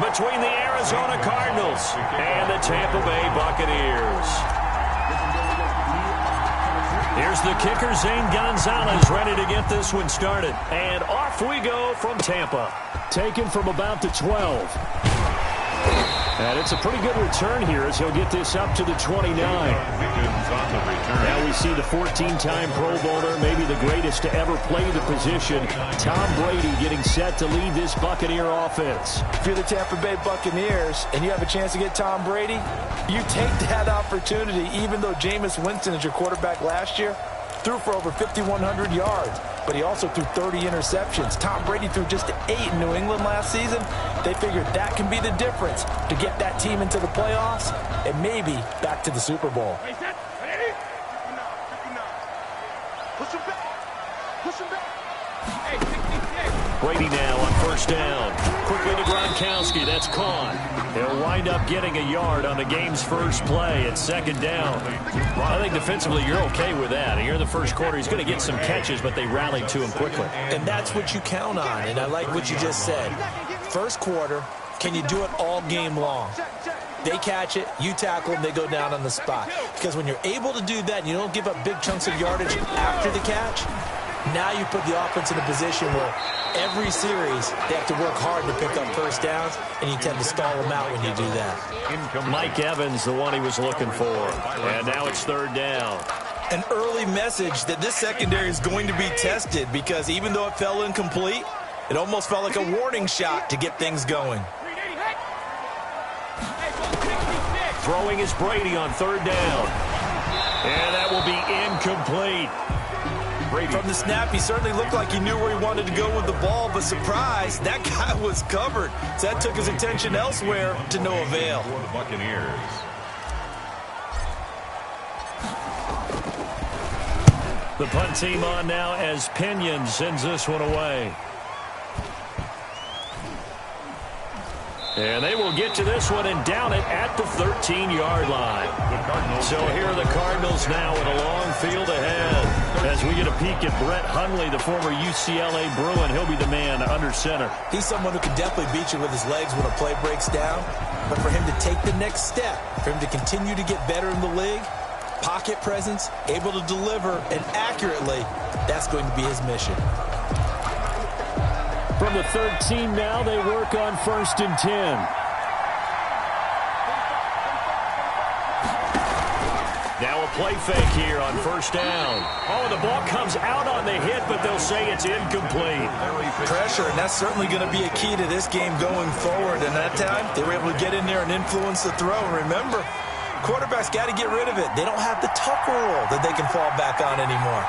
between the Arizona Cardinals and the Tampa Bay Buccaneers. Here's the kicker, Zane Gonzalez, ready to get this one started. And off we go from Tampa. Taken from about the 12. And it's a pretty good return here as he'll get this up to the 29. Now we see the 14-time Pro Bowler, maybe the greatest to ever play the position, Tom Brady, getting set to lead this Buccaneer offense. If you're the Tampa Bay Buccaneers and you have a chance to get Tom Brady, you take that opportunity, even though Jameis Winston is your quarterback last year, threw for over 5,100 yards, but he also threw 30 interceptions. Tom Brady threw just 8 in New England last season. They figured that can be the difference to get that team into the playoffs and maybe back to the Super Bowl. Brady now on first down. Quickly to Gronkowski. That's caught. He'll wind up getting a yard on the game's first play at second down. Well, I think defensively you're okay with that. Here in the first quarter, he's going to get some catches, but they rallied to him quickly. And that's what you count on, and I like what you just said. First quarter, can you do it all game long? They catch it, you tackle them, they go down on the spot. Because when you're able to do that and you don't give up big chunks of yardage after the catch, now you put the offense in a position where every series they have to work hard to pick up first downs, and you tend to stall them out when you do that. Mike Evans, the one he was looking for. And now it's third down. An early message that this secondary is going to be tested, because even though it fell incomplete, it almost felt like a warning shot to get things going. Throwing is Brady on third down. And that will be incomplete. From the snap, he certainly looked like he knew where he wanted to go with the ball, but surprise, that guy was covered. So that took his attention elsewhere to no avail. For the Buccaneers. The punt team on now as Pinion sends this one away. And they will get to this one and down it at the 13-yard line. So here are the Cardinals now with a long field ahead. As we get a peek at Brett Hundley, the former UCLA Bruin, he'll be the man under center. He's someone who can definitely beat you with his legs when a play breaks down. But for him to take the next step, for him to continue to get better in the league, pocket presence, able to deliver, and accurately, that's going to be his mission. From the 13 now, they work on first and 10. Now a play fake here on first down. Oh, the ball comes out on the hit, but they'll say it's incomplete. Pressure, and that's certainly going to be a key to this game going forward. And that time, they were able to get in there and influence the throw. And remember, quarterbacks got to get rid of it. They don't have the Tucker rule that they can fall back on anymore.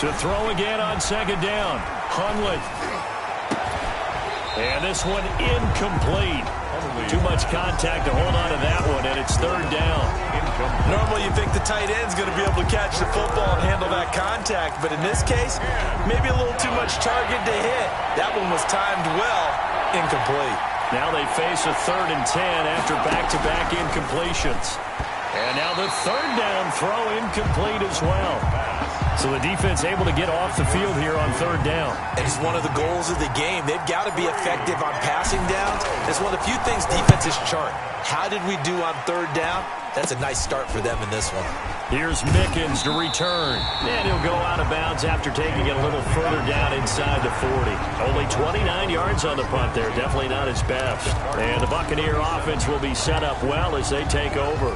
To throw again on second down. Hundley. And this one incomplete. Too much contact to hold on to that one, and it's third down. Normally you think the tight end's going to be able to catch the football and handle that contact, but in this case, maybe a little too much target to hit. That one was timed well. Incomplete. Now they face a 3rd and 10 after back-to-back incompletions. And now the third down throw incomplete as well. So the defense able to get off the field here on third down. And it's one of the goals of the game. They've got to be effective on passing downs. It's one of the few things defenses chart. How did we do on third down? That's a nice start for them in this one. Here's Mickens to return. And he'll go out of bounds after taking it a little further down inside the 40. Only 29 yards on the punt there. Definitely not his best. And the Buccaneer offense will be set up well as they take over.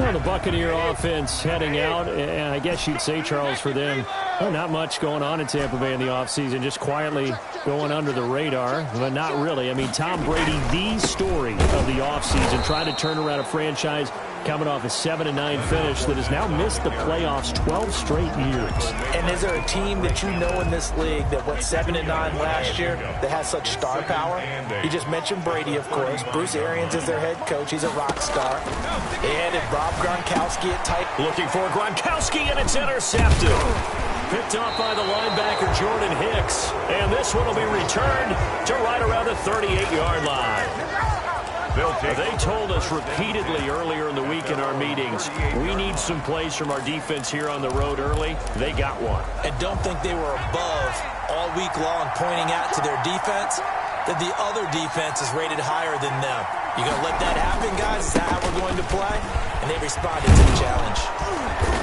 Well, the Buccaneer offense heading out, and I guess you'd say, Charles, for them, well, not much going on in Tampa Bay in the offseason, just quietly going under the radar, but not really. I mean, Tom Brady, the story of the offseason, trying to turn around a franchise coming off a 7-9 finish that has now missed the playoffs 12 straight years. And is there a team that you know in this league that went 7-9 last year that has such star power? You just mentioned Brady, of course. Bruce Arians is their head coach. He's a rock star. They added Rob Gronkowski at tight. Looking for Gronkowski, and it's intercepted. Picked off by the linebacker Jordan Hicks. And this one will be returned to right around the 38-yard line. They told us repeatedly earlier in the week in our meetings, we need some plays from our defense here on the road early. They got one. And don't think they were above all week long pointing out to their defense that the other defense is rated higher than them. You going to let that happen, guys? Is that how we're going to play? And they responded to the challenge.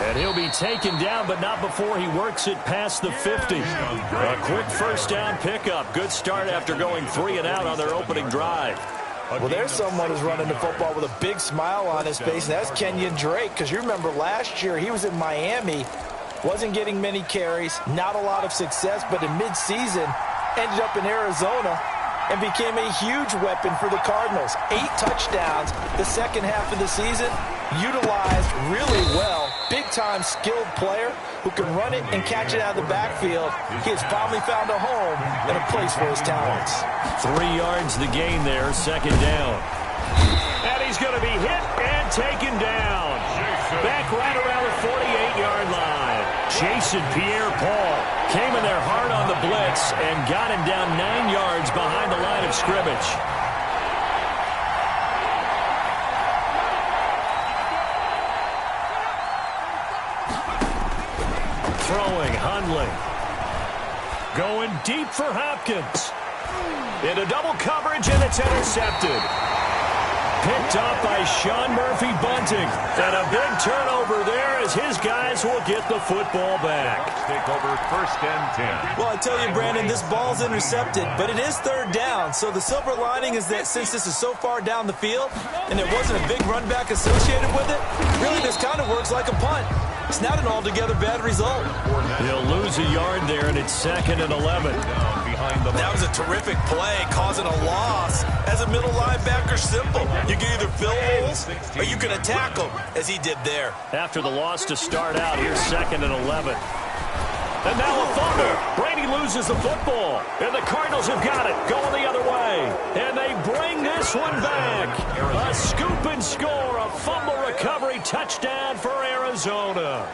And he'll be taken down, but not before he works it past the 50. A quick first down pickup. Good start after going 3 and out on their opening drive. Well, there's someone who's running the football with a big smile on his face, and that's Kenyon Drake, because you remember last year he was in Miami, wasn't getting many carries, not a lot of success, but in mid-season ended up in Arizona and became a huge weapon for the Cardinals. 8 touchdowns the second half of the season, utilized really well. Big-time skilled player who can run it and catch it out of the backfield. He has finally found a home and a place for his talents. 3 yards the gain there, second down. And he's going to be hit and taken down. Back right around the 48-yard line. Jason Pierre-Paul came in there hard on the blitz and got him down 9 yards behind the line of scrimmage. Throwing, Hundley. Going deep for Hopkins. Into double coverage, and it's intercepted. Picked up by Sean Murphy-Bunting. And a big turnover there as his guys will get the football back. Take over first and 10. Well, I tell you, Brandon, this ball's intercepted, but it is third down. So the silver lining is that since this is so far down the field and there wasn't a big run back associated with it, really this kind of works like a punt. It's not an altogether bad result. He'll lose a yard there, and it's 2nd and 11. That was a terrific play, causing a loss. As a middle linebacker, simple. You can either fill holes or you can attack them, as he did there. After the loss to start out, here's 2nd and 11. And now a fumble. Brady loses the football. And the Cardinals have got it, going the other way. And they bring this one back. A scoop and score, a fumble recovery touchdown for Arizona.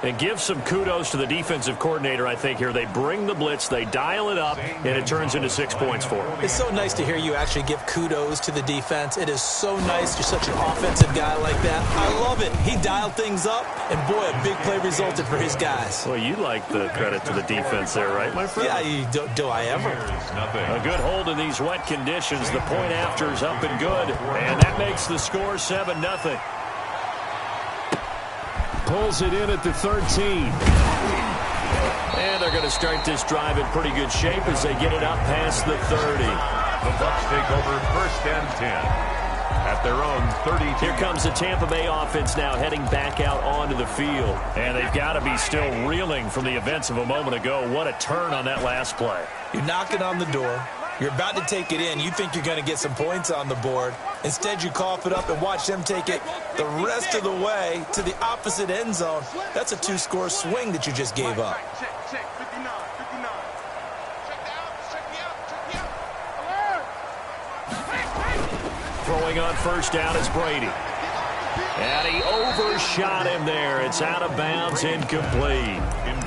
And give some kudos to the defensive coordinator, I think, here. They bring the blitz, they dial it up, and it turns into 6 points for them. It's so nice to hear you actually give kudos to the defense. It is so nice. You're such an offensive guy like that. I love it. He dialed things up, and boy, a big play resulted for his guys. Well, you like the credit to the defense there, right, my friend? Yeah, do I ever? A good hold in these wet conditions. The point after is up and good, and that makes the score 7-0. Pulls it in at the 13. And they're going to start this drive in pretty good shape as they get it up past the 30. The Bucs take over first and 10 at their own 32. Here comes the Tampa Bay offense now heading back out onto the field. And they've got to be still reeling from the events of a moment ago. What a turn on that last play. You're knocking on the door. You're about to take it in. You think you're going to get some points on the board. Instead, you cough it up and watch them take it the rest of the way to the opposite end zone. That's a 2-score swing that you just gave up. Throwing on first down is Brady. And he overshot him there. It's out of bounds, incomplete.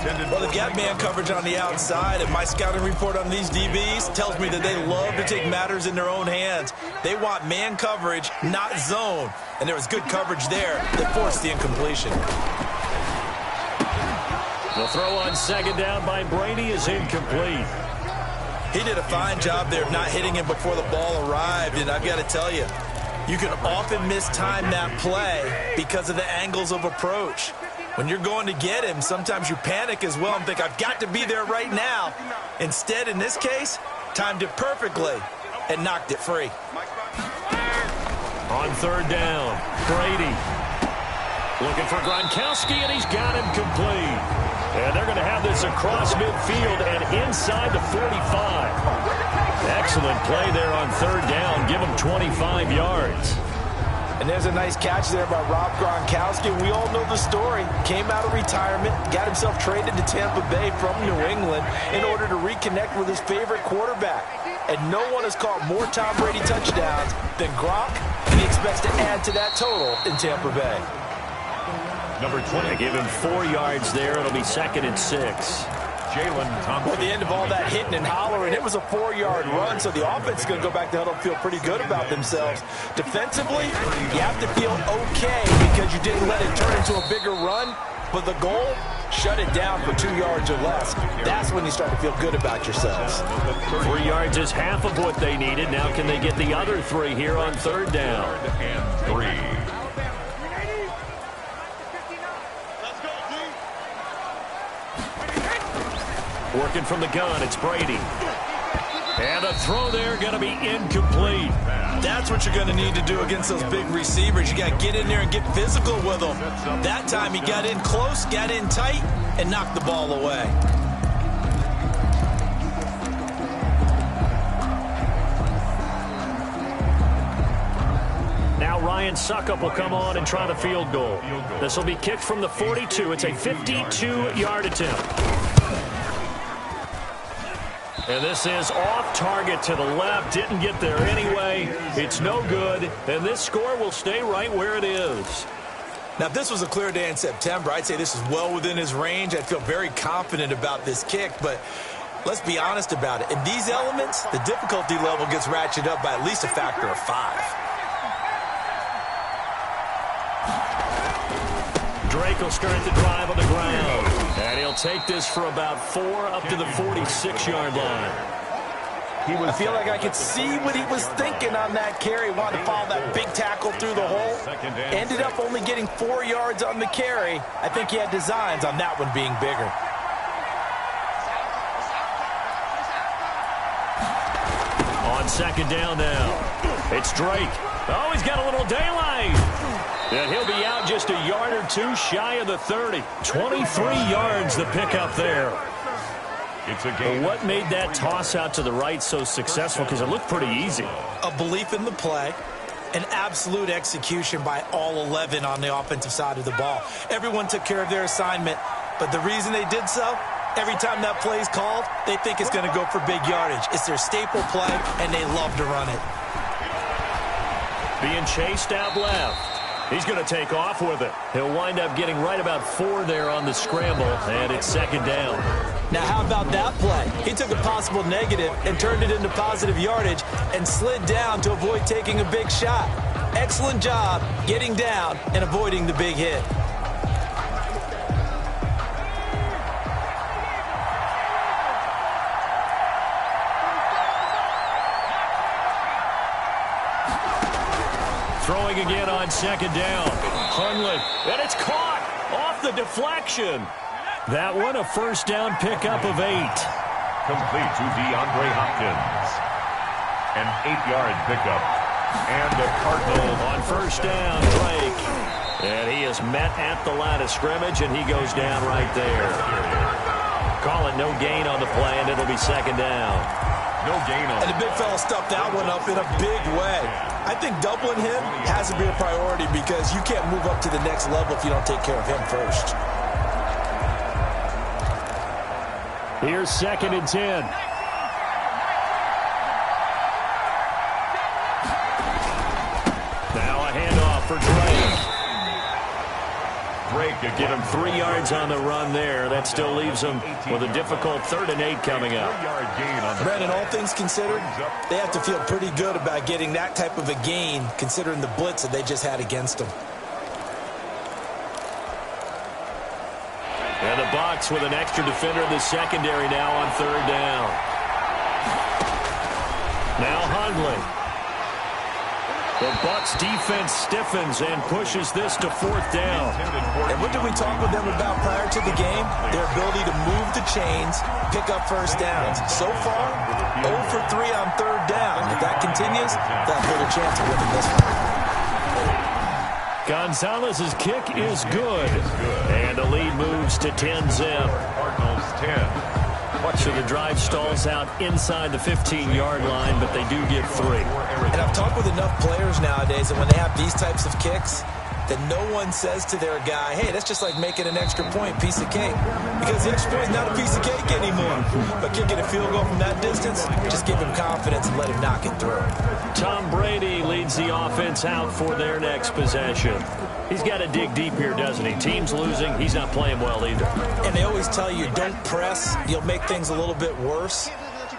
Well, they've got man coverage on the outside, and my scouting report on these DBs tells me that they love to take matters in their own hands. They want man coverage, not zone. And there was good coverage there that forced the incompletion. The throw on second down by Brady is incomplete. He did a fine job there of not hitting him before the ball arrived, and I've got to tell you, you can often mistime that play because of the angles of approach. When you're going to get him, sometimes you panic as well and think, I've got to be there right now. Instead, in this case, timed it perfectly and knocked it free. On third down, Brady looking for Gronkowski, and he's got him complete. And they're going to have this across midfield and inside the 45. Excellent play there on third down. Give him 25 yards. And there's a nice catch there by Rob Gronkowski. We all know the story. Came out of retirement, got himself traded to Tampa Bay from New England in order to reconnect with his favorite quarterback. And no one has caught more Tom Brady touchdowns than Gronk, and he expects to add to that total in Tampa Bay. Number 20. They give him 4 yards there. It'll be 2nd and 6. Jalen Thompson. At the end of all that hitting and hollering, it was a 4-yard run, so the offense is going to go back to huddle and feel pretty good about themselves. Defensively, you have to feel okay because you didn't let it turn into a bigger run, but the goal, shut it down for 2 yards or less. That's when you start to feel good about yourselves. 3 yards is half of what they needed. Now can they get the other 3 here on 3rd down? And 3. Working from the gun, it's Brady. And a throw there going to be incomplete. That's what you're going to need to do against those big receivers. You got to get in there and get physical with them. That time he got in close, got in tight, and knocked the ball away. Now Ryan Suckup will come on and try the field goal. This will be kicked from the 42. It's a 52-yard attempt. And this is off target to the left. Didn't get there anyway. It's no good. And this score will stay right where it is. Now, if this was a clear day in September, I'd say this is well within his range. I'd feel very confident about this kick. But let's be honest about it. In these elements, the difficulty level gets ratcheted up by at least a factor of 5. Drake will start the drive on the ground. And he'll take this for about 4 up to the 46-yard line. I feel like I could see what he was thinking on that carry. Wanted to follow that big tackle through the hole. Ended up only getting 4 yards on the carry. I think he had designs on that one being bigger. On 2nd down now. It's Drake. Oh, he's got a little daylight. And he'll be out just a yard or 2 shy of the 30. 23 yards the pickup there. It's a game. Well, what made that toss out to the right so successful? Because it looked pretty easy. A belief in the play. An absolute execution by all 11 on the offensive side of the ball. Everyone took care of their assignment. But the reason they did so, every time that play is called, they think it's going to go for big yardage. It's their staple play, and they love to run it. Being chased out left. He's going to take off with it. He'll wind up getting right about 4 there on the scramble, and it's 2nd down. Now, how about that play? He took a possible negative and turned it into positive yardage and slid down to avoid taking a big shot. Excellent job getting down and avoiding the big hit. Throwing again on 2nd down. Hundley, and it's caught off the deflection. That one a 1st down pickup of 8. Complete to DeAndre Hopkins. An 8-yard pickup. And the Cardinals on 1st down, Drake. And he is met at the line of scrimmage, and he goes down right there. Calling no gain on the play, and it'll be 2nd down. No gain on. And the big fella stuffed that one up in a big way. I think doubling him has to be a priority because you can't move up to the next level if you don't take care of him first. Here's 2nd and 10. Now a handoff for Drake. Drake could give him 3 yards on the run there. That still leaves him with a difficult 3rd and 8 coming up. Brandon, all things considered, they have to feel pretty good about getting that type of a gain considering the blitz that they just had against them. And the Bucs with an extra defender in the secondary now on 3rd down. Now Hundley. The Bucs defense stiffens and pushes this to 4th down. And what did we talk with them about prior to the game? Their ability to move the chains, pick up 1st downs. So far, 0 for 3 on 3rd down. If that continues, they'll have a better chance of winning this one. Gonzalez's kick is good. And the lead moves to 10-zip. Cardinals 10. So the drive stalls out inside the 15-yard line, but they do get 3. And I've talked with enough players nowadays that when they have these types of kicks, that no one says to their guy, hey, that's just like making an extra point, piece of cake. Because the extra point is not a piece of cake anymore. But kicking a field goal from that distance, just give him confidence and let him knock it through. Tom Brady leads the offense out for their next possession. He's got to dig deep here, doesn't he? Team's losing. He's not playing well either. And they always tell you, don't press. You'll make things a little bit worse.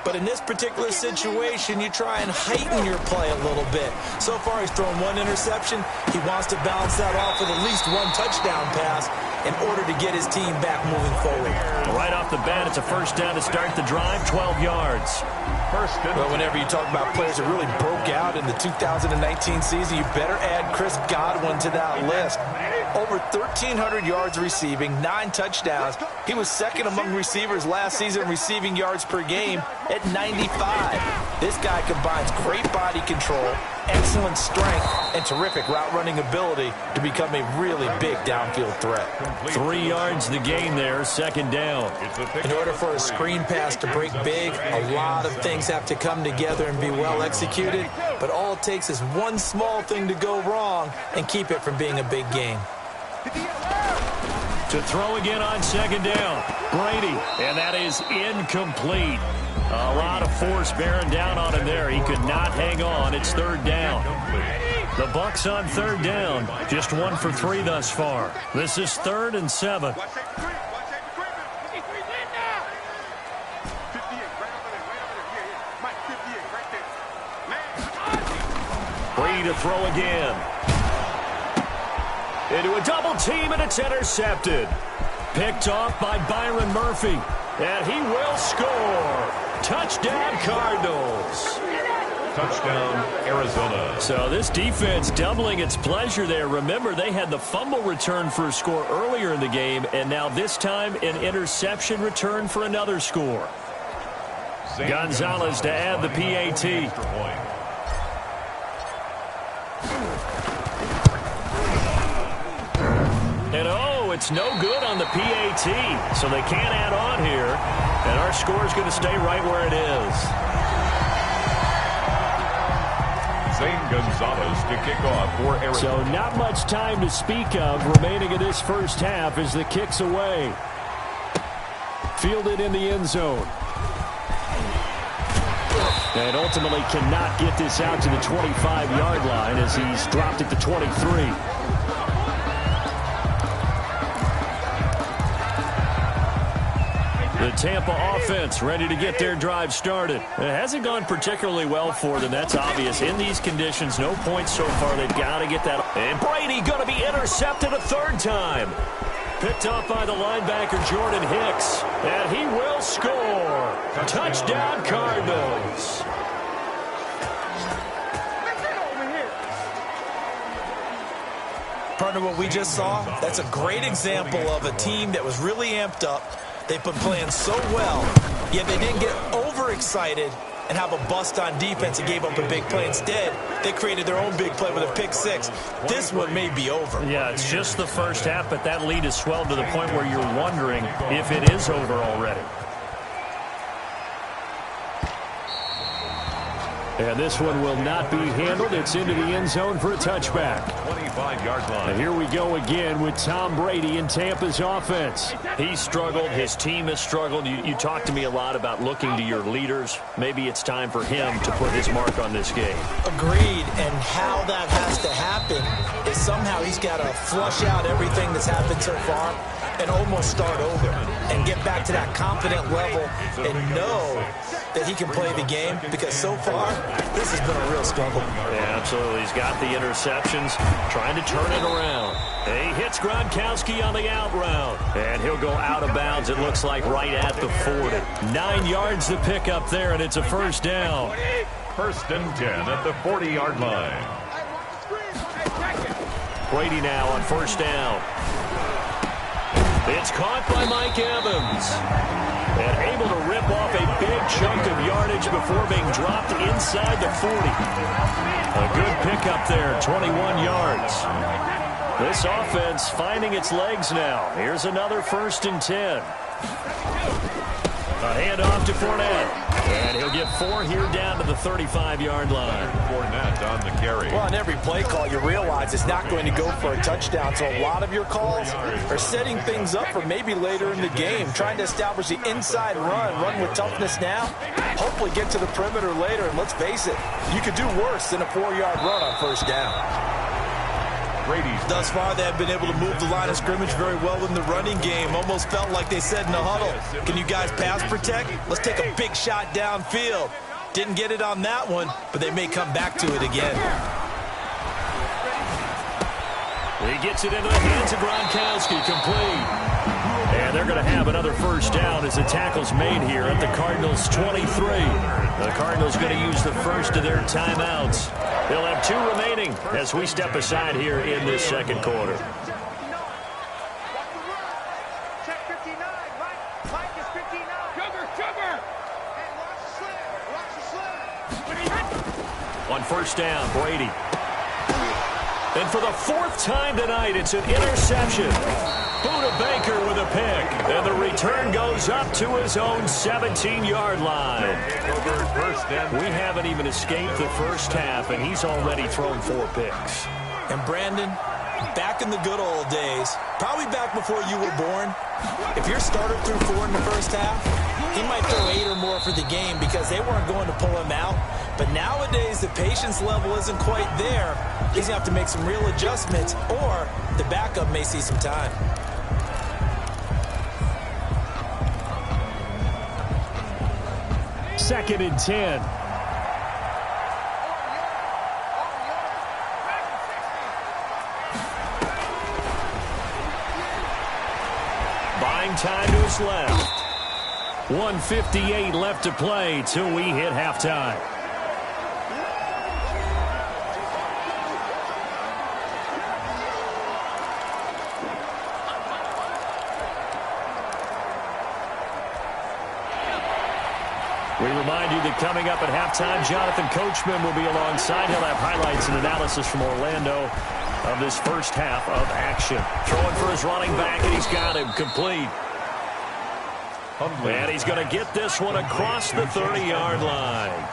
But in this particular situation, you try and heighten your play a little bit. So far, he's thrown 1 interception. He wants to balance that off with at least 1 touchdown pass. in order to get his team back moving forward. Right off the bat, it's a first down to start the drive, 12 yards. Well, whenever you talk about players that really broke out in the 2019 season, you better add Chris Godwin to that list. Over 1,300 yards receiving, 9 touchdowns. He was second among receivers last season in receiving yards per game at 95. This guy combines great body control, excellent strength, and terrific route running ability to become a really big downfield threat. 3 yards the gain there, second down. In order for a screen pass to break big, a lot of things have to come together and be well executed, but all it takes is one small thing to go wrong and keep it from being a big game. To throw again on second down, Brady, and that is incomplete. A lot of force bearing down on him there. He could not hang on. It's third down. The Bucs on third down. Just 1 for 3 thus far. This is 3rd and 7. Brady to throw again. Into a double team, and it's intercepted. Picked off by Byron Murphy. And he will score. Touchdown, Cardinals. Touchdown, Arizona. So this defense doubling its pleasure there. Remember, they had the fumble return for a score earlier in the game, and now this time an interception return for another score. Gonzalez to add the PAT. And oh, it's no good on the PAT, so they can't add on here. And our score is going to stay right where it is. Zane Gonzalez to kick off for Arizona. So not much time to speak of remaining in this first half as the kick's away. Fielded in the end zone. And ultimately cannot get this out to the 25-yard line as he's dropped at the 23. The Tampa offense ready to get their drive started. It hasn't gone particularly well for them. That's obvious. In these conditions, no points so far. They've got to get that. And Brady going to be intercepted a third time. Picked up by the linebacker, Jordan Hicks. And he will score. Touchdown, Cardinals. Partner, what we just saw, that's a great example of a team that was really amped up. They've been playing so well, yet they didn't get overexcited and have a bust on defense and gave up a big play. Instead, they created their own big play with a pick six. This one may be over. Yeah, it's just the first half, but that lead has swelled to the point where you're wondering if it is over already. And this one will not be handled. It's into the end zone for a touchback. 25-yard line. And here we go again with Tom Brady in Tampa's offense. He struggled. His team has struggled. You talked to me a lot about looking to your leaders. Maybe it's time for him to put his mark on this game. Agreed. And how that has to happen is somehow he's got to flush out everything that's happened so far and almost start over and get back to that confident level and know that he can play the game, because so far this has been a real struggle. Yeah, absolutely. He's got the interceptions, trying to turn it around. He hits Gronkowski on the out route, and he'll go out of bounds, it looks like, right at the 40. 9 yards to pick up there, and it's a first down. 1st and 10 at the 40-yard line. Brady now on first down. It's caught by Mike Evans. And able to rip off a big chunk of yardage before being dropped inside the 40. A good pickup there, 21 yards. This offense finding its legs now. Here's another 1st and 10. A handoff to Fournette. And he'll get 4 here down to the 35-yard line. Fournette on the carry. Well, on every play call, you realize it's not going to go for a touchdown. So a lot of your calls are setting things up for maybe later in the game, trying to establish the inside run with toughness now, hopefully get to the perimeter later. And let's face it, you could do worse than a 4-yard run on first down. Thus far, they have been able to move the line of scrimmage very well in the running game. Almost felt like they said in the huddle, can you guys pass protect? Let's take a big shot downfield. Didn't get it on that one, but they may come back to it again. He gets it into the hands of Gronkowski, complete. And they're going to have another first down as the tackle's made here at the Cardinals' 23. The Cardinals going to use the first of their timeouts. They'll have 2 remaining as we step aside here in this second quarter. On first down, Brady. And for the 4th time tonight, it's an interception. Buda Baker with a pick. And the return goes up to his own 17-yard line. We haven't even escaped the first half, and he's already thrown 4 picks. And Brandon, back in the good old days, probably back before you were born, if your starter threw 4 in the first half, he might throw 8 or more for the game because they weren't going to pull him out. But nowadays, the patience level isn't quite there. He's going to have to make some real adjustments, or the backup may see some time. Second and 10. Buying time to his left. 1:58 left to play till we hit halftime. We remind you that coming up at halftime, Jonathan Coachman will be alongside. He'll have highlights and analysis from Orlando of this first half of action. Throwing for his running back, and he's got him complete. And he's going to get this one across the 30-yard line.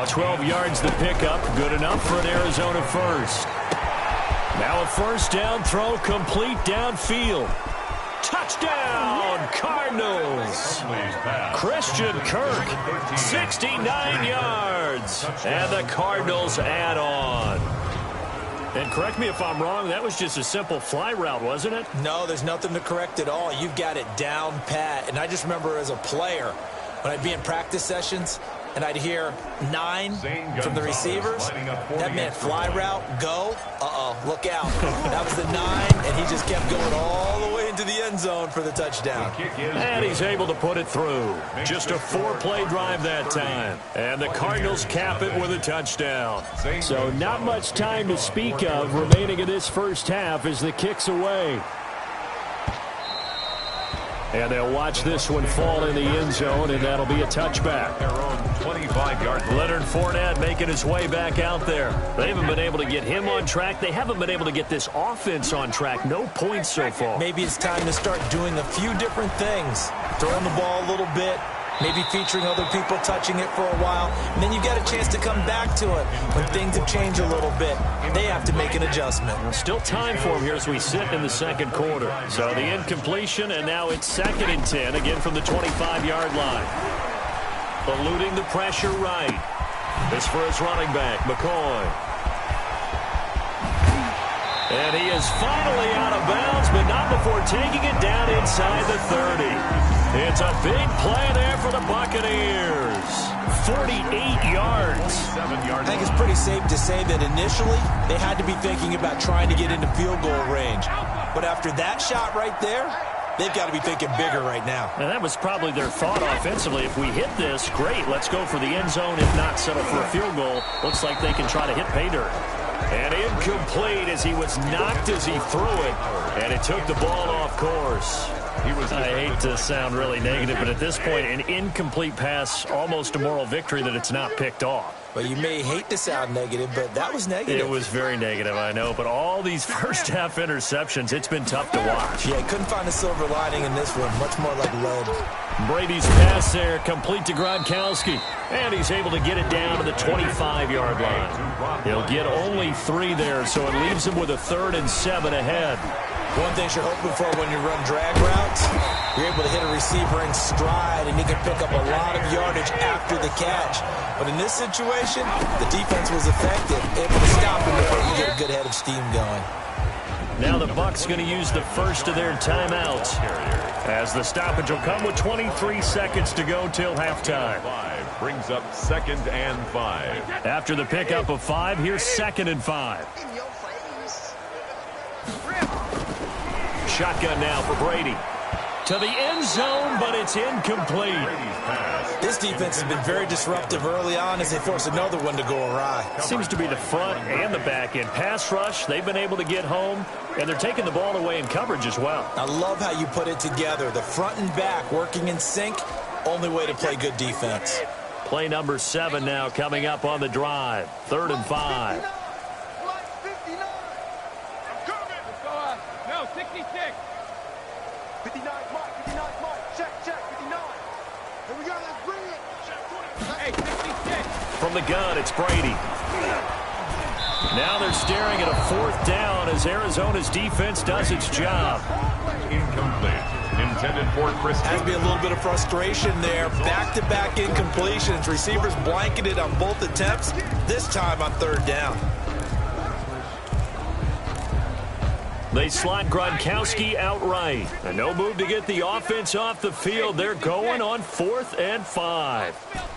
12 yards to pick up, good enough for an Arizona first. Now a first down throw, complete downfield. Touchdown, Cardinals. Christian Kirk, 69 yards. And the Cardinals add on. And correct me if I'm wrong, that was just a simple fly route, wasn't it? No, there's nothing to correct at all. You've got it down pat. And I just remember as a player, when I'd be in practice sessions, and I'd hear 9 from the receivers, that meant fly route, go, look out. That was the 9, and he just kept going all the way into the end zone for the touchdown. And he's able to put it through. Just a 4-play drive that time. And the Cardinals cap it with a touchdown. So not much time to speak of remaining in this first half as the kick's away. And they'll watch this one fall in the end zone, and that'll be a touchback. Their own 25-yard. Leonard Fournette making his way back out there. They haven't been able to get him on track. They haven't been able to get this offense on track. No points so far. Maybe it's time to start doing a few different things. Throwing the ball a little bit. Maybe featuring other people touching it for a while. And then you get a chance to come back to it when things have changed a little bit. They have to make an adjustment. Still time for him here as we sit in the second quarter. So the incompletion, and now it's 2nd and 10, again from the 25-yard line. Eluding the pressure right. This for his running back, McCoy. And he is finally out of bounds, but not before taking it down inside the 30. It's a big play there for the Buccaneers. 48 yards. I think it's pretty safe to say that initially they had to be thinking about trying to get into field goal range. But after that shot right there, they've got to be thinking bigger right now. And that was probably their thought offensively. If we hit this, great, let's go for the end zone. If not, settle for a field goal. Looks like they can try to hit pay dirt. And incomplete as he was knocked as he threw it. And it took the ball off course. I hate to sound really negative, but at this point, an incomplete pass, almost a moral victory that it's not picked off. Well, you may hate to sound negative, but that was negative. It was very negative, I know. But all these first-half interceptions, it's been tough to watch. Yeah, couldn't find a silver lining in this one. Much more like lead. Brady's pass there, complete to Gronkowski. And he's able to get it down to the 25-yard line. He'll get only 3 there, so it leaves him with a 3rd and 7 ahead. One thing you're hoping for when you run drag routes, you're able to hit a receiver in stride, and he can pick up a lot of yardage after the catch. But in this situation, the defense was effective, able to stop him before you get a good head of steam going. Now the Bucs going to use the first of their timeouts, as the stoppage will come with 23 seconds to go till halftime. Brings up 2nd and 5. After the pickup of 5, here's 2nd and 5. shotgun now for Brady. To the end zone, but it's incomplete. This defense has been very disruptive early on as they force another one to go awry. Seems to be the front and the back end. Pass rush, they've been able to get home, and they're taking the ball away in coverage as well. I love how you put it together. The front and back working in sync, only way to play good defense. Play number 7 now coming up on the drive. 3rd and 5. No, 66. 59, Mike, 59, Mike. Check, 59. Here we go, let's bring it. Hey, 66. From the gun, it's Brady. Now they're staring at a 4th down as Arizona's defense does its job. Incomplete. Intended for Chris. Has to be a little bit of frustration there. Back-to-back incompletions. Receivers blanketed on both attempts, this time on 3rd down. They slot Gronkowski outright. And no move to get the offense off the field. They're going on 4th and 5.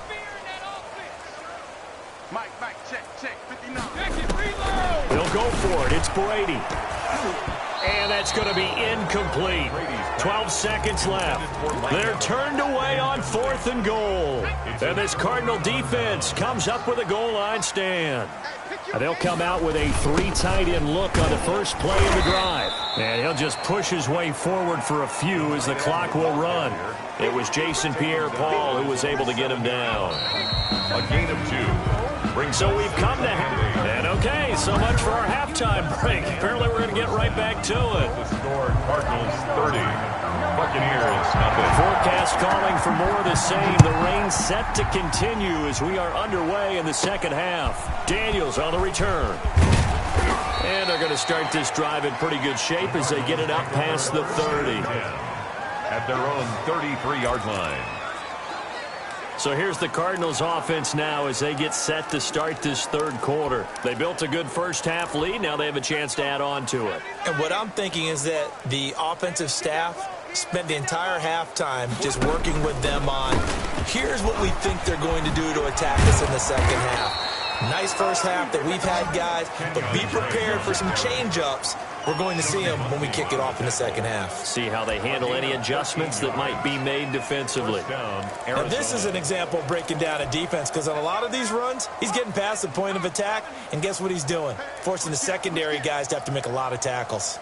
Mike, check, 59. They'll go for it. It's Brady. And that's going to be incomplete. 12 seconds left. They're turned away on 4th and goal. And this Cardinal defense comes up with a goal line stand. And they'll come out with a 3 tight end look on the first play of the drive. And he'll just push his way forward for a few as the clock will run. It was Jason Pierre-Paul who was able to get him down. A gain of 2. So we've come to and okay, so much for our halftime break. Apparently we're going to get right back to it. The score, Cardinals 30, Buccaneers nothing. Forecast calling for more of the same. The rain set to continue as we are underway in the second half. Daniels on the return. And they're going to start this drive in pretty good shape as they get it up past the 30. At their own 33-yard line. So here's the Cardinals offense now as they get set to start this 3rd quarter. They built a good first half lead. Now they have a chance to add on to it. And what I'm thinking is that the offensive staff spent the entire halftime just working with them on, here's what we think they're going to do to attack us in the second half. Nice first half that we've had, guys, but be prepared for some change-ups. We're going to see them when we kick it off in the second half. See how they handle any adjustments that might be made defensively. Now, this is an example of breaking down a defense because on a lot of these runs, he's getting past the point of attack, and guess what he's doing? Forcing the secondary guys to have to make a lot of tackles.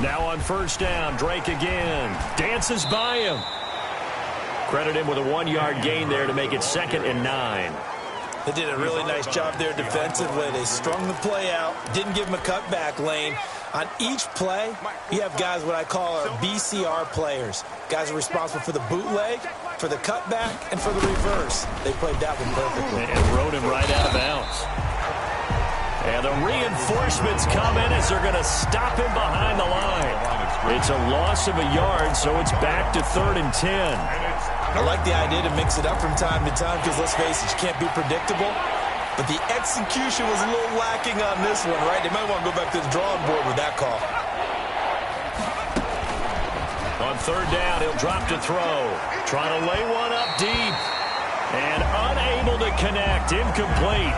Now on 1st down, Drake again. Dances by him. Credit him with a 1-yard gain there to make it 2nd and 9. They did a really nice job there defensively. They strung the play out, didn't give him a cutback lane. On each play, you have guys what I call our BCR players. Guys are responsible for the bootleg, for the cutback, and for the reverse. They played that one perfectly. And rode him right out of bounds. And the reinforcements come in as they're going to stop him behind the line. It's a loss of a yard, so it's back to 3rd and 10. I like the idea to mix it up from time to time because, let's face it, you can't be predictable. But the execution was a little lacking on this one, right? They might want to go back to the drawing board with that call. On 3rd down, he'll drop to throw. Trying to lay one up deep. And unable to connect. Incomplete.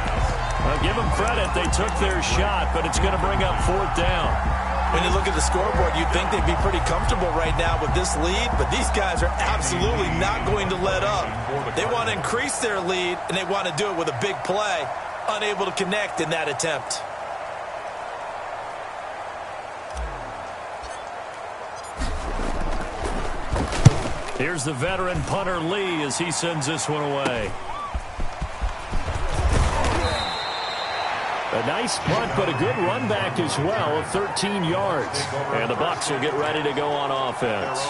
I'll give them credit. They took their shot, but it's going to bring up 4th down. When you look at the scoreboard, you'd think they'd be pretty comfortable right now with this lead, but these guys are absolutely not going to let up. They want to increase their lead, and they want to do it with a big play. Unable to connect in that attempt. Here's the veteran punter Lee as he sends this one away. A nice punt, but a good run back as well of 13 yards. And the Bucs will get ready to go on offense.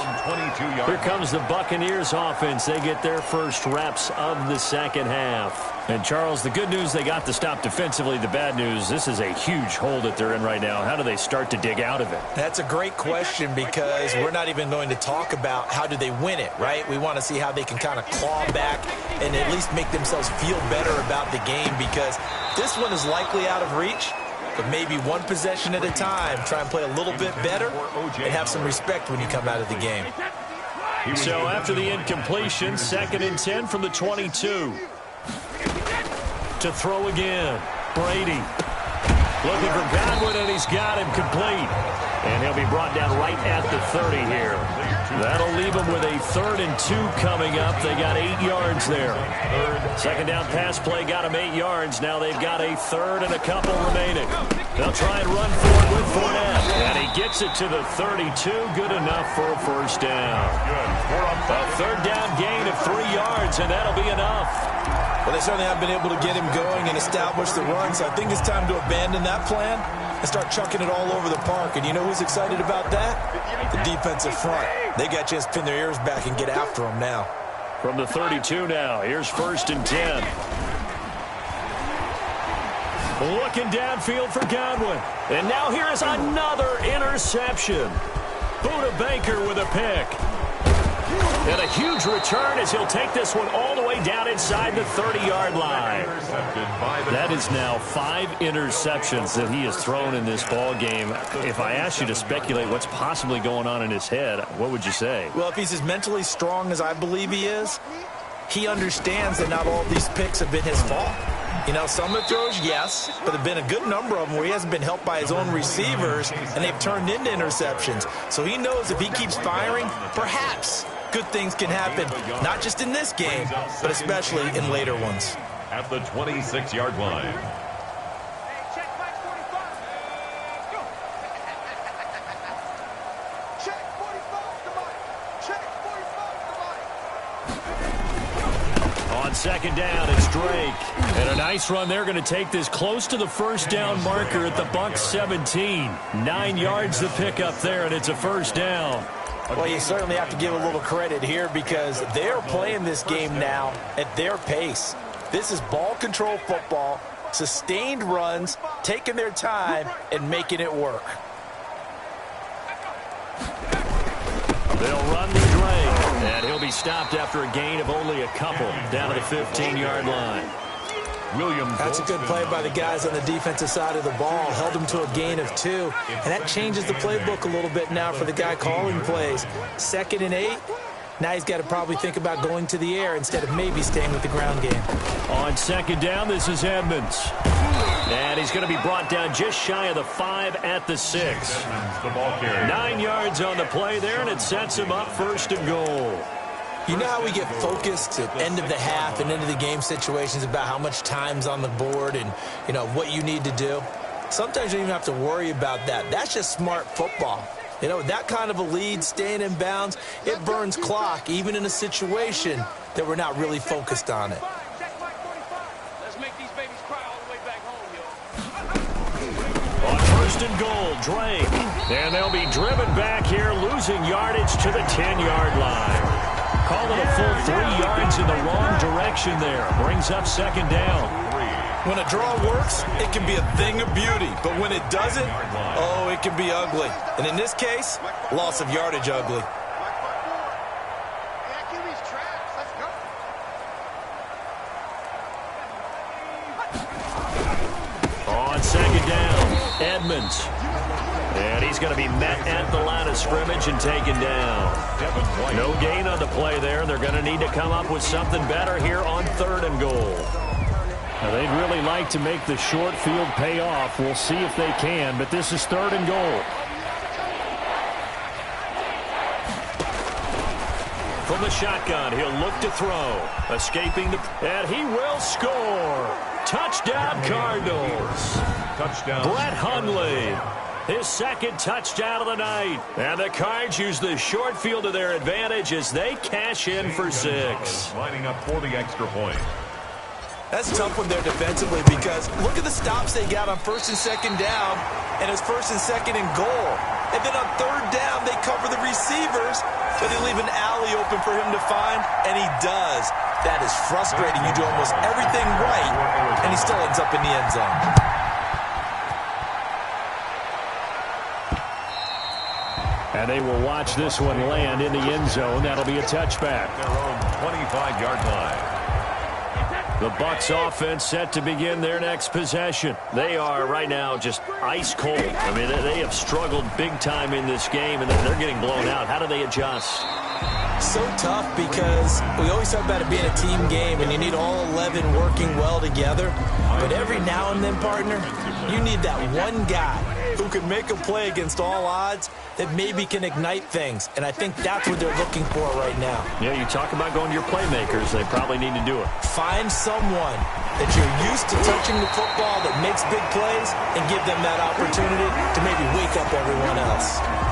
Here comes the Buccaneers offense. They get their first reps of the second half. And, Charles, the good news, they got the stop defensively. The bad news, this is a huge hole that they're in right now. How do they start to dig out of it? That's a great question because we're not even going to talk about how do they win it, right? We want to see how they can kind of claw back and at least make themselves feel better about the game because this one is likely out of reach, but maybe one possession at a time. Try and play a little bit better and have some respect when you come out of the game. So after the incompletion, 2nd and 10 from the 22. To throw again, Brady. Looking for Godwin, and he's got him complete. And he'll be brought down right at the 30 here. That'll leave him with a 3rd and 2 coming up. They got 8 yards there. Second down pass play got him 8 yards. Now they've got a 3rd and a couple remaining. They'll try and run for it with Fournette. And he gets it to the 32. Good enough for a first down. A 3rd down gain of 3 yards, and that'll be enough. Well, they certainly have been able to get him going and establish the run, so I think it's time to abandon that plan and start chucking it all over the park. And you know who's excited about that? The defensive front. They got a chance to pin their ears back and get after him now. From the 32 now, here's 1st and 10. Looking downfield for Godwin. And now here is another interception. Buda Baker with a pick. And a huge return as he'll take this one all the way down inside the 30-yard line. That is now 5 interceptions that he has thrown in this ball game. If I asked you to speculate what's possibly going on in his head, what would you say? Well, if he's as mentally strong as I believe he is, he understands that not all of these picks have been his fault. You know, some of the throws, yes, but there have been a good number of them where he hasn't been helped by his own receivers, and they've turned into interceptions. So he knows if he keeps firing, perhaps good things can happen, not just in this game, but especially in later ones. At the 26-yard line. On second down, it's Drake. And a nice run. They're going to take this close to the first down marker at the Bucs 17. 9 yards to pick up there, and it's a first down. Well, you certainly have to give a little credit here because they're playing this game now at their pace. This is ball control football, sustained runs, taking their time, and making it work. They'll run with Drake, and he'll be stopped after a gain of only a couple down to the 15-yard line. That's a good play by the guys on the defensive side of the ball. Held him to a gain of 2. And that changes the playbook a little bit now for the guy calling plays. 2nd and 8. Now he's got to probably think about going to the air instead of maybe staying with the ground game. On second down, this is Edmonds. And he's going to be brought down just shy of the 5 at the 6. 9 yards on the play there, and it sets him up 1st and goal. You know how we get focused at end of the half and end of the game situations about how much time's on the board and, you know, what you need to do? Sometimes you don't even have to worry about that. That's just smart football. You know, that kind of a lead, staying in bounds, it burns clock, even in a situation that we're not really focused on it. Let's make these babies cry all the way back home, yo. On 1st and goal, Drake. And they'll be driven back here, losing yardage to the 10-yard line. Call it a full 3 yards in the wrong direction there. Brings up 2nd down. When a draw works, it can be a thing of beauty. But when it doesn't, oh, it can be ugly. And in this case, loss of yardage ugly. On second down, Edmonds. And he's going to be met at the line of scrimmage and taken down. No gain on the play there. They're going to need to come up with something better here on 3rd and goal. Now, they'd really like to make the short field pay off. We'll see if they can, but this is 3rd and goal. From the shotgun, he'll look to throw. Escaping the... And he will score. Touchdown, Cardinals. Touchdown. Brett Hundley. His 2nd touchdown of the night. And the Cards use the short field to their advantage as they cash in for 6. Lining up for the extra point. That's tough when they're defensively because look at the stops they got on 1st and 2nd down, and it's 1st and 2nd and goal. And then on 3rd down, they cover the receivers, but they leave an alley open for him to find, and he does. That is frustrating. You do almost everything right, and he still ends up in the end zone. And they will watch this one land in the end zone. That'll be a touchback. Their own 25-yard line. The Bucs offense set to begin their next possession. They are right now just ice cold. I mean, they have struggled big time in this game, and they're getting blown out. How do they adjust? So tough because we always talk about it being a team game and you need all 11 working well together. But every now and then, partner, you need that one guy who can make a play against all odds that maybe can ignite things. And I think that's what they're looking for right now. Yeah, you talk about going to your playmakers. They probably need to do it. Find someone that you're used to touching the football that makes big plays and give them that opportunity to maybe wake up everyone else.